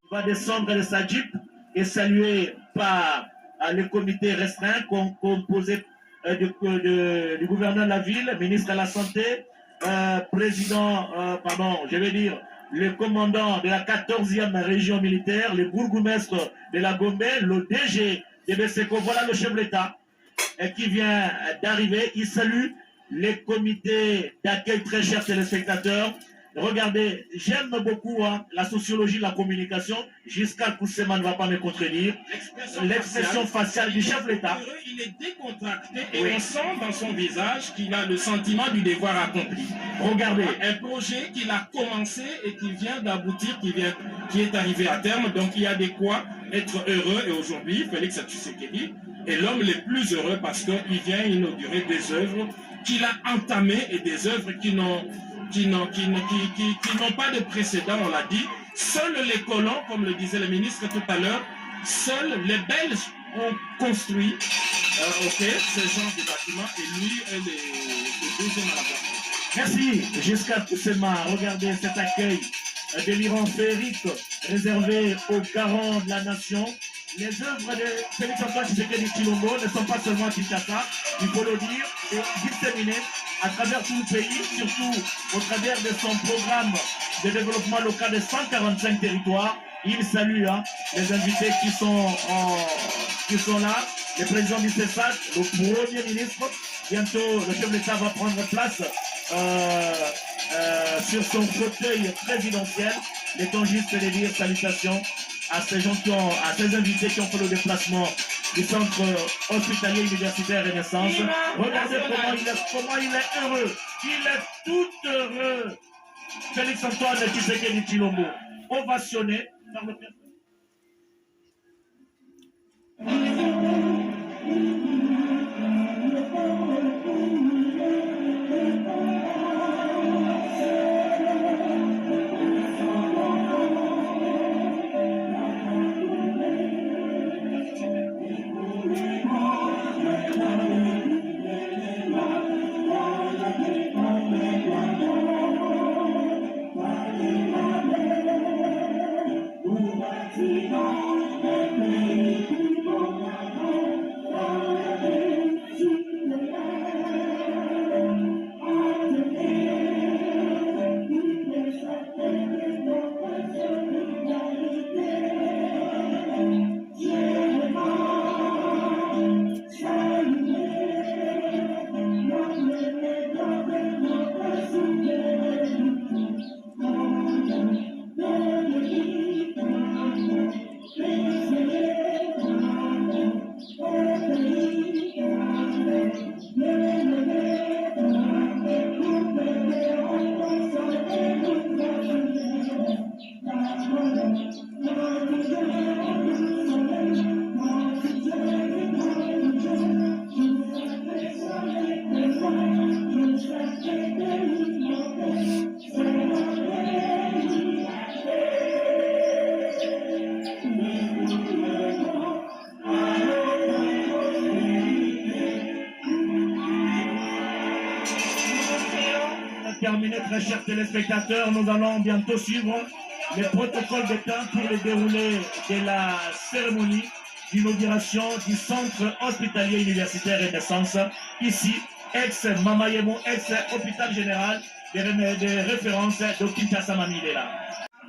Va descendre de sa jeep et salué par le comité restreint composé du gouverneur de la ville, ministre de la Santé, le commandant de la 14e région militaire, le bourgmestre de la Gombe, le DG de Beseko. Voilà le chef de l'État qui vient d'arriver. Il salue les comités d'accueil, très chers téléspectateurs. Regardez, j'aime beaucoup la sociologie de la communication. Jusqu'à Koussema ne va pas me contredire. L'expression faciale du chef de l'État. Il est décontracté et on sent dans son visage qu'il a le sentiment du devoir accompli. Regardez. Un projet qu'il a commencé et qui vient d'aboutir, qui est arrivé à terme. Donc il y a de quoi être heureux. Et aujourd'hui, Félix Tshisekedi est l'homme le plus heureux parce qu'il vient inaugurer des œuvres qu'il a entamées et des œuvres qui n'ont pas de précédent, on l'a dit. Seuls les colons, comme le disait le ministre tout à l'heure, seuls les Belges ont construit ce genre de bâtiment et lui est le deuxième à la place. Merci Giscard Koussema. Regardez cet accueil délirant féerique réservé aux garants de la nation. Les œuvres de Félix Antoine Tshisekedi Tshilombo ne sont pas seulement à Kinshasa, il faut le dire, et disséminées à travers tout le pays, surtout au travers de son programme de développement local de 145 territoires. Il salue les invités qui sont là, le président du CESAC, le premier ministre. Bientôt, le chef de l'État va prendre place sur son fauteuil présidentiel. Mettons juste de dire salutations à ces gens à ces invités qui ont fait le déplacement du centre hospitalier universitaire Renaissance. Regardez comment il est heureux. Il est tout heureux. Félix Antoine Tshisekedi Tshilombo, ovationné par le président. Terminé, très chers téléspectateurs, nous allons bientôt suivre les protocoles de temps pour le déroulé de la cérémonie d'inauguration du centre hospitalier universitaire Renaissance, ici, ex-Mamayemo, ex-hôpital général de référence de Kinshasa Mamidela.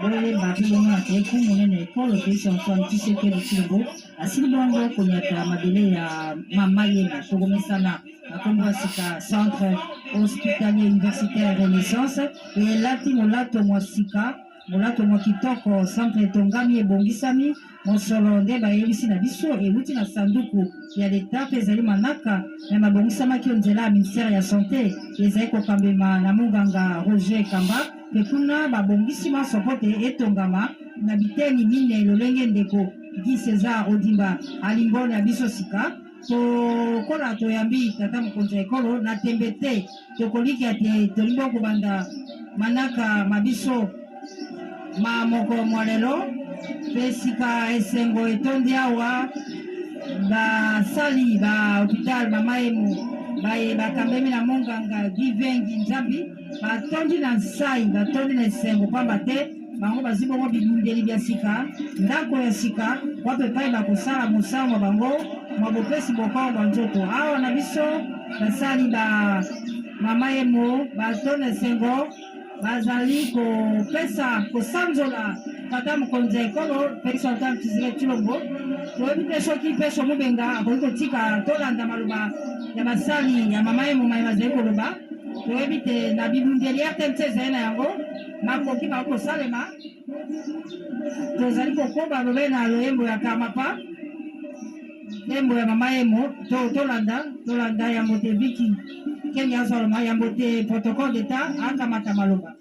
Bolele Babylona teku monene ekolo pesi Antoine Tshisekedi Tshilombo asili bongo konyata mabele ya Mamayemo togomesana akombo sika centre hospitalier universitaire Renaissance et lati molato mwasika molato mwakitoko centre etongami ebongisami mosolo nde bayebisi na biso euti na sanduku ya leta mpe ezali manaka na mabongisamaki nzela ya ministère ya santé ezali kokambema na munganga Roger Kamba mpe kuna babongisi masopo te etongama na biteni mine lolenge ndeko Guy César Odimba alimbona biso sika tokola toyambi tata mokonzi ya ekolo na tembe te tokoliki ate tolingi okobanda manaka mabiso ma moko mwa lelo mpe sika esengo etondi awa basali ba hôpital mama emu bakambemi na monganga givengi nzambi batondi na nsai batondi na esengo pamba te bango bazwi bongo bibundeli bya sika ndako ya sika wape pai bakosala mosala mwa bango mwa bopesi bokao bwa nzoto awa na biso basali ba mama emo batondi na esengo bazali kopesa kosanzola tata mokonzi ya ekolo Félix Antoine Tshisekedi Tshilombo toyebi te soki mpe mobenga akoki kotika tolanda maloba ya basali ya mama emo maye bazali koloba toyebi te na bibundeli ya te mpe ezali na yango makoki bakosalema tozali kokoba lobe na loyembo ya kamapa lembo ya mama emo tolanda yango te viki kenge azoloma yango te protocole d'etat akamata maloba.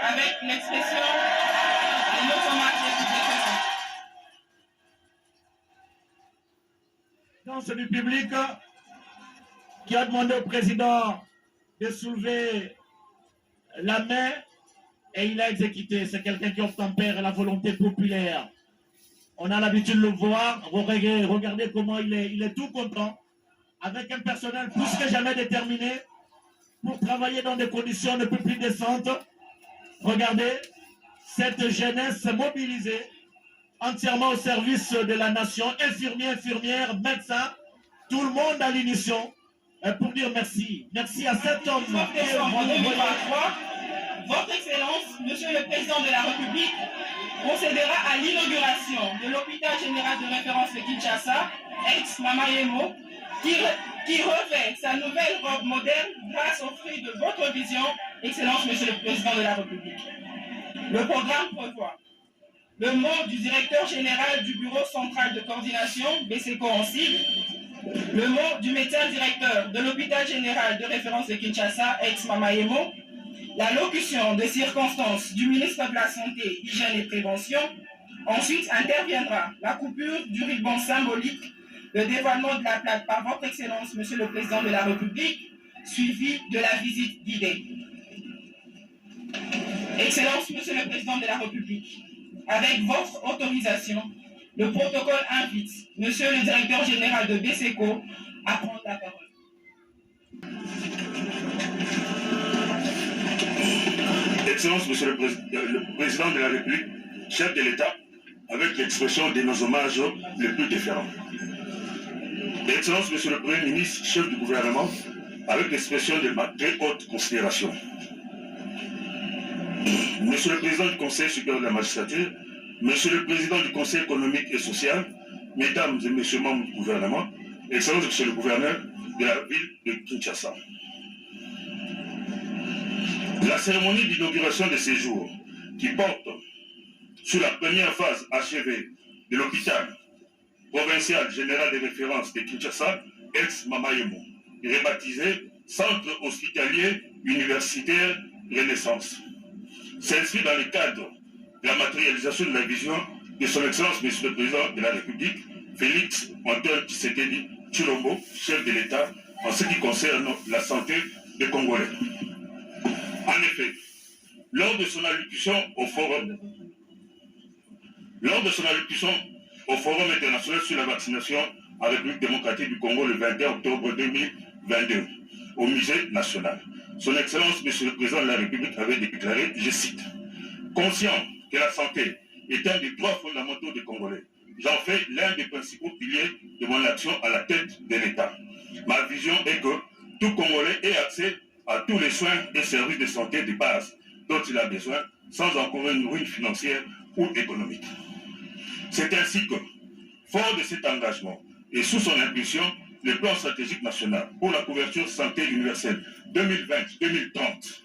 Avec l'expression de notre marche Dans du public qui a demandé au président de soulever la main et il a exécuté. C'est quelqu'un qui obtempère la volonté populaire. On a l'habitude de le voir. Regardez comment il est tout content, avec un personnel plus que jamais déterminé pour travailler dans des conditions de plus décentes. Regardez, cette jeunesse mobilisée entièrement au service de la nation, infirmières, médecins, tout le monde à l'unisson pour dire merci. Merci à cet homme. Votre Excellence, Monsieur le Président de la République, procédera à l'inauguration de l'hôpital général de référence de Kinshasa, ex-Mama Emo, qui revêt sa nouvelle robe moderne grâce aux fruits de votre vision, Excellence, Monsieur le Président de la République. Le programme prévoit le mot du directeur général du Bureau central de coordination, BCCO en sigle, le mot du médecin directeur de l'hôpital général de référence de Kinshasa, ex-Mama Emo, la locution de circonstances du ministre de la Santé, Hygiène et Prévention. Ensuite interviendra la coupure du ruban symbolique, le dévoilement de la plaque par votre Excellence, Monsieur le Président de la République, suivi de la visite guidée. Excellence, Monsieur le Président de la République, avec votre autorisation, le protocole invite Monsieur le Directeur général de BCCO à prendre la parole. Excellence, Monsieur le Président de la République, chef de l'État, avec l'expression de nos hommages les plus différents. Excellence, Monsieur le Premier ministre, chef du gouvernement, avec l'expression de ma très haute considération. Monsieur le Président du Conseil supérieur de la magistrature, Monsieur le Président du Conseil économique et social, Mesdames et Messieurs membres du gouvernement, Excellence, Monsieur le Gouverneur de la ville de Kinshasa. La cérémonie d'inauguration de ces jours, qui porte sur la première phase achevée de l'hôpital provincial général de référence de Kinshasa, ex-Mama Emo, rebaptisé Centre hospitalier universitaire Renaissance, s'inscrit dans le cadre de la matérialisation de la vision de son Excellence, Monsieur le Président de la République, Félix Antoine Tshisekedi Tshilombo, chef de l'État, en ce qui concerne la santé des Congolais. En effet, lors de son allocution au Forum international sur la vaccination en République démocratique du Congo le 21 octobre 2022 au Musée national, son Excellence, Monsieur le Président de la République, avait déclaré, je cite, « Conscient que la santé est un des droits fondamentaux des Congolais, j'en fais l'un des principaux piliers de mon action à la tête de l'État. Ma vision est que tout Congolais ait accès à tous les soins et services de santé de base dont il a besoin, sans encourir une ruine financière ou économique. » C'est ainsi que, fort de cet engagement et sous son impulsion, le plan stratégique national pour la couverture santé universelle 2020-2030,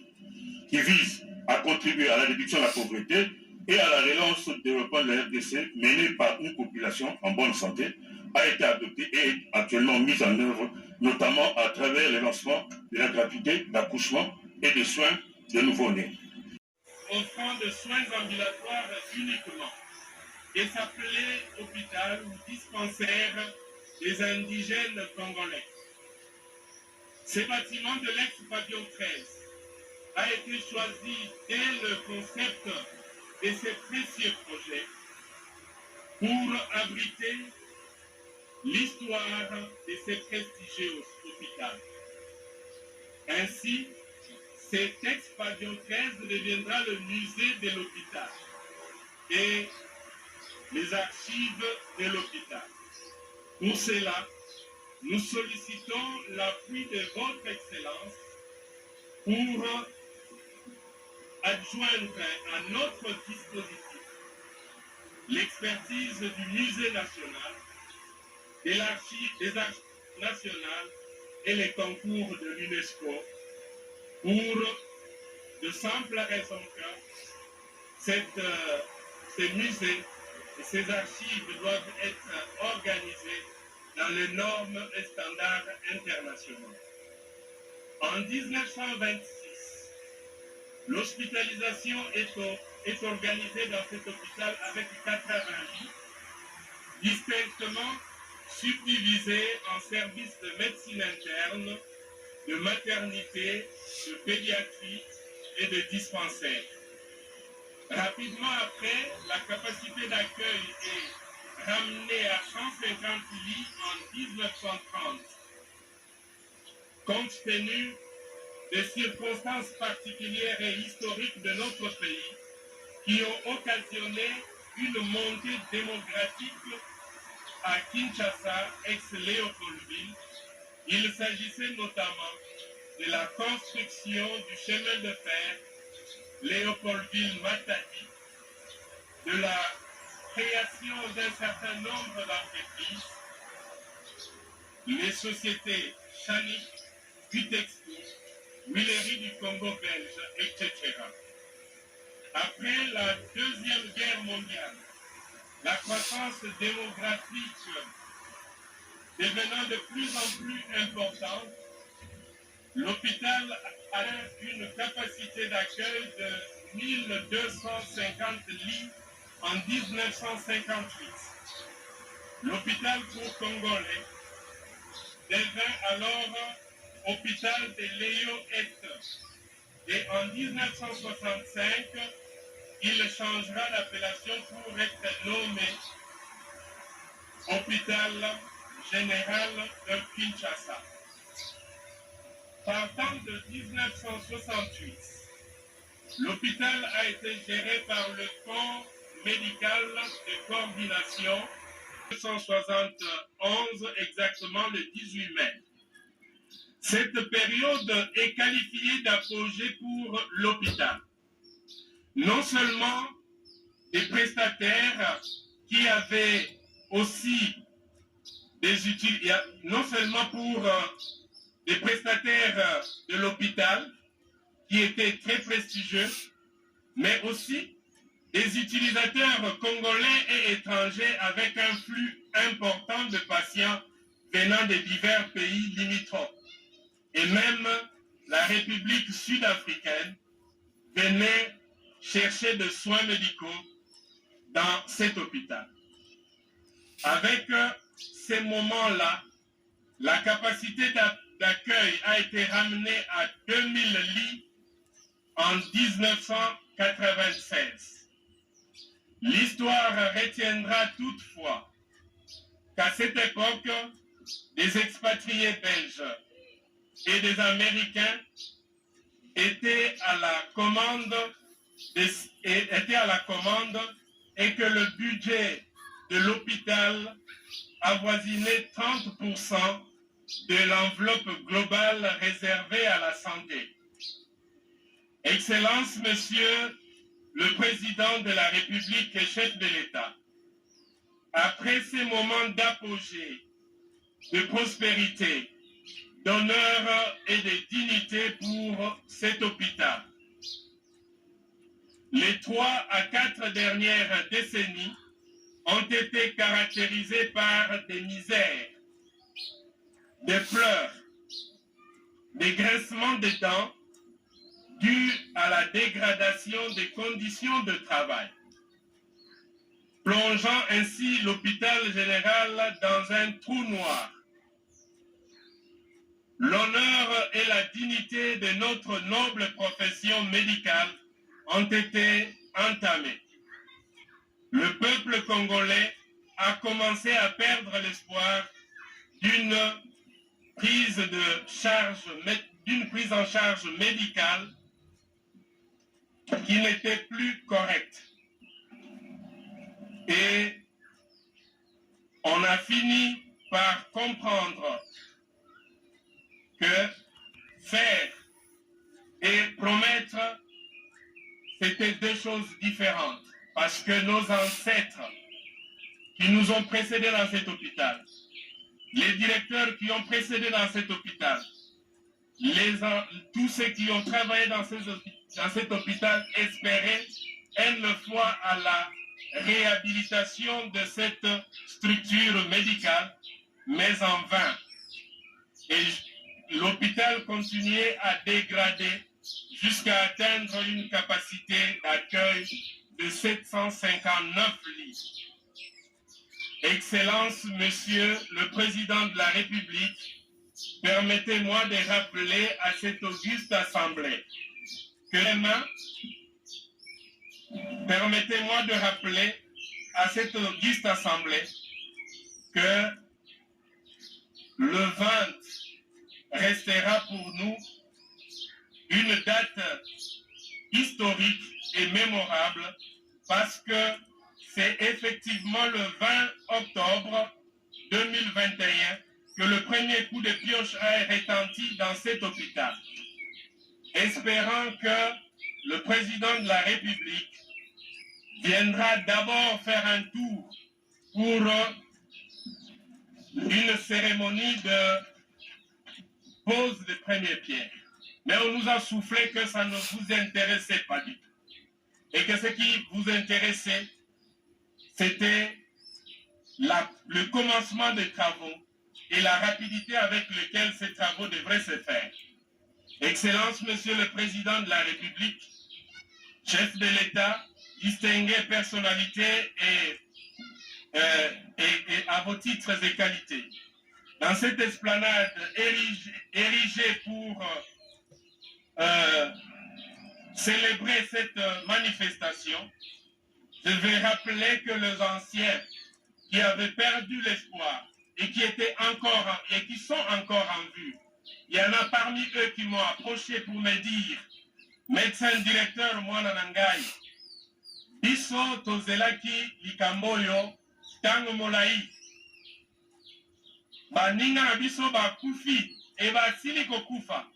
qui vise a contribué à la réduction de la pauvreté et à la relance du développement de la RDC menée par une population en bonne santé, a été adoptée et est actuellement mise en œuvre, notamment à travers le lancement de la gratuité d'accouchement et de soins de nouveau-nés. Offrant de soins ambulatoires uniquement et s'appelait hôpital ou dispensaire des indigènes congolais. Ce bâtiment de l'ex-pavillon 13 a été choisi dès le concept de ces précieux projets pour abriter l'histoire de ces prestigieux hôpitaux. Ainsi, cet ex-pavillon 13 deviendra le musée de l'hôpital et les archives de l'hôpital. Pour cela, nous sollicitons l'appui de votre Excellence pour adjoindre à notre dispositif l'expertise du Musée national, de l'Archive des Archives nationales et les concours de l'UNESCO pour de simples raisons que ces musées et ces archives doivent être organisés dans les normes et standards internationaux. En 1926, l'hospitalisation est organisée dans cet hôpital avec 80 lits, distinctement subdivisés en services de médecine interne, de maternité, de pédiatrie et de dispensaire. Rapidement après, la capacité d'accueil est ramenée à 150 lits en 1930. Compte tenu des circonstances particulières et historiques de notre pays qui ont occasionné une montée démographique à Kinshasa, ex-Léopoldville, il s'agissait notamment de la construction du chemin de fer Léopoldville-Matadi, de la création d'un certain nombre d'entreprises, les sociétés Chanik, Vitexpo, Huileries du Congo belge, etc. Après la Deuxième Guerre mondiale, la croissance démographique devenant de plus en plus importante, l'hôpital a une capacité d'accueil de 1250 lits en 1958. L'hôpital pour Congolais devint alors hôpital de Léo Est. Et en 1965, il changera d'appellation pour être nommé Hôpital général de Kinshasa. Partant de 1968, l'hôpital a été géré par le Fonds médical de coordination 1971, exactement le 18 mai. Cette période est qualifiée d'apogée pour l'hôpital. Non seulement des prestataires qui avaient aussi non seulement pour des prestataires de l'hôpital qui étaient très prestigieux, mais aussi des utilisateurs congolais et étrangers avec un flux important de patients venant de divers pays limitrophes. Et même la République sud-africaine venait chercher des soins médicaux dans cet hôpital. Avec ces moments-là, la capacité d'accueil a été ramenée à 2000 lits en 1996. L'histoire retiendra toutefois qu'à cette époque, des expatriés belges et des Américains étaient à la commande et que le budget de l'hôpital avoisinait 30% de l'enveloppe globale réservée à la santé. Excellence, Monsieur le Président de la République et chef de l'État, après ces moments d'apogée, de prospérité, d'honneur et de dignité pour cet hôpital, Les 3 à 4 dernières décennies ont été caractérisées par des misères, des pleurs, des grincements de dents dus à la dégradation des conditions de travail, plongeant ainsi l'hôpital général dans un trou noir. L'honneur et la dignité de notre noble profession médicale ont été entamés. Le peuple congolais a commencé à perdre l'espoir d'une prise en charge médicale qui n'était plus correcte. Et on a fini par comprendre que faire et promettre, c'était deux choses différentes. Parce que nos ancêtres qui nous ont précédés dans cet hôpital, les directeurs qui ont précédé dans cet hôpital, tous ceux qui ont travaillé dans cet hôpital espéraient une fois à la réhabilitation de cette structure médicale, mais en vain. Et l'hôpital continuait à dégrader jusqu'à atteindre une capacité d'accueil de 759 lits. Excellence, Monsieur le Président de la République, permettez-moi de rappeler à cette auguste assemblée que permettez-moi de rappeler à cette auguste assemblée que le 20 restera pour nous une date historique et mémorable parce que c'est effectivement le 20 octobre 2021 que le premier coup de pioche a retenti dans cet hôpital. Espérant que le président de la République viendra d'abord faire un tour pour une cérémonie de pose de première pierre. Mais on nous a soufflé que ça ne vous intéressait pas du tout. Et que ce qui vous intéressait, c'était le commencement des travaux et la rapidité avec laquelle ces travaux devraient se faire. Excellence, Monsieur le Président de la République, chef de l'État, distinguée personnalité et à vos titres et qualités. Dans cette esplanade érigée pour célébrer cette manifestation, je vais rappeler que les anciens qui avaient perdu l'espoir et qui sont encore en vue, il y en a parmi eux qui m'ont approché pour me dire, médecin directeur Mwana Nangai, biso tozelaki likamboyo tango molai, baninga na biso bakufi e basili kokufa,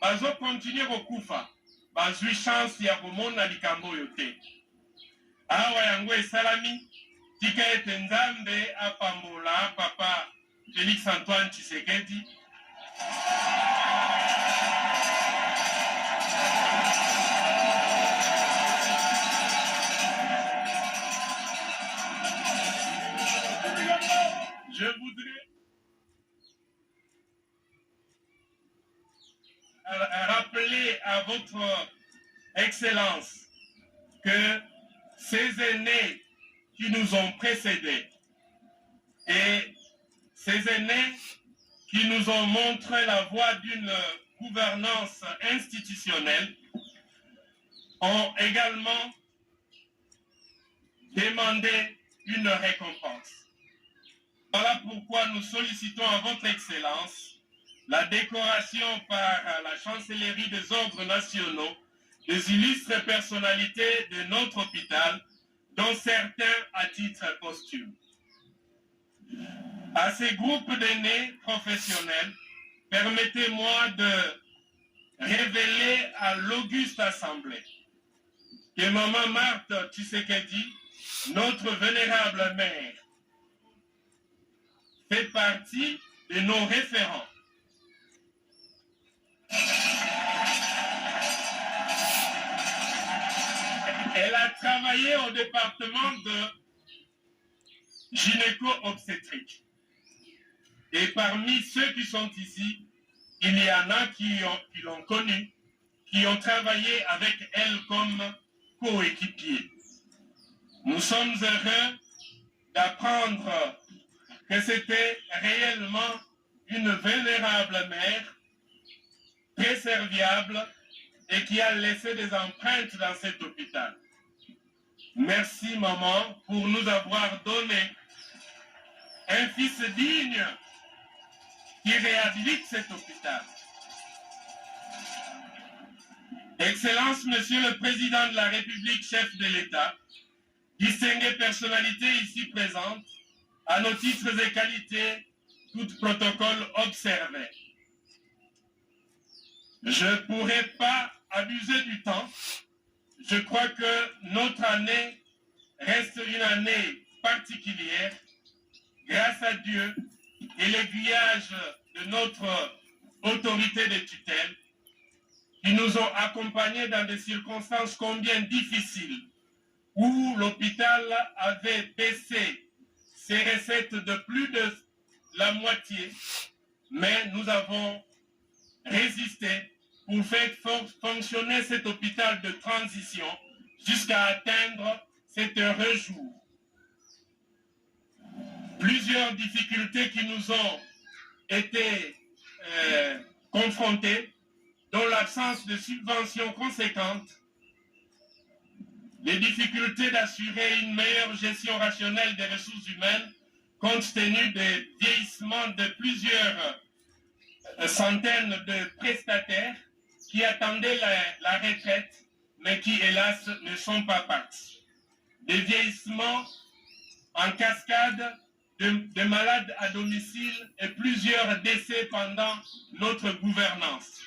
bazo continue kokufa, bazwi chance ya komona likamboyo te. Awa yango esalami, tika ete Nzambe apambola papa Félix Antoine Tshisekedi. Je voudrais rappeler à votre Excellence que ces aînés qui nous ont précédés et ces aînés qui nous ont montré la voie d'une gouvernance institutionnelle ont également demandé une récompense. Voilà pourquoi nous sollicitons à votre Excellence la décoration par la Chancellerie des Ordres Nationaux des illustres personnalités de notre hôpital, dont certains à titre posthume. À ces groupes d'aînés professionnels, permettez-moi de révéler à l'auguste assemblée que Maman Marthe Tshisekedi, notre vénérable mère, fait partie de nos référents. Elle a travaillé au département de gynéco-obstétrique. Et parmi ceux qui sont ici, il y en a qui l'ont connue, qui ont travaillé avec elle comme coéquipier. Nous sommes heureux d'apprendre que c'était réellement une vénérable mère, très serviable et qui a laissé des empreintes dans cet hôpital. Merci maman pour nous avoir donné un fils digne qui réhabilite cet hôpital. Excellence, Monsieur le Président de la République, chef de l'État, distinguée personnalité ici présente, à nos titres et qualités, tout protocole observé. Je ne pourrais pas abuser du temps. Je crois que notre année reste une année particulière, grâce à Dieu et l'aiguillage de notre autorité de tutelle, qui nous ont accompagnés dans des circonstances combien difficiles, où l'hôpital avait baissé ses recettes de plus de la moitié, mais nous avons résisté pour faire fonctionner cet hôpital de transition jusqu'à atteindre cet heureux jour. Plusieurs difficultés qui nous ont été confrontées, dont l'absence de subventions conséquentes, les difficultés d'assurer une meilleure gestion rationnelle des ressources humaines compte tenu des vieillissements de plusieurs centaines de prestataires qui attendaient la retraite, mais qui, hélas, ne sont pas partis. Des vieillissements en cascade de malades à domicile et plusieurs décès pendant notre gouvernance.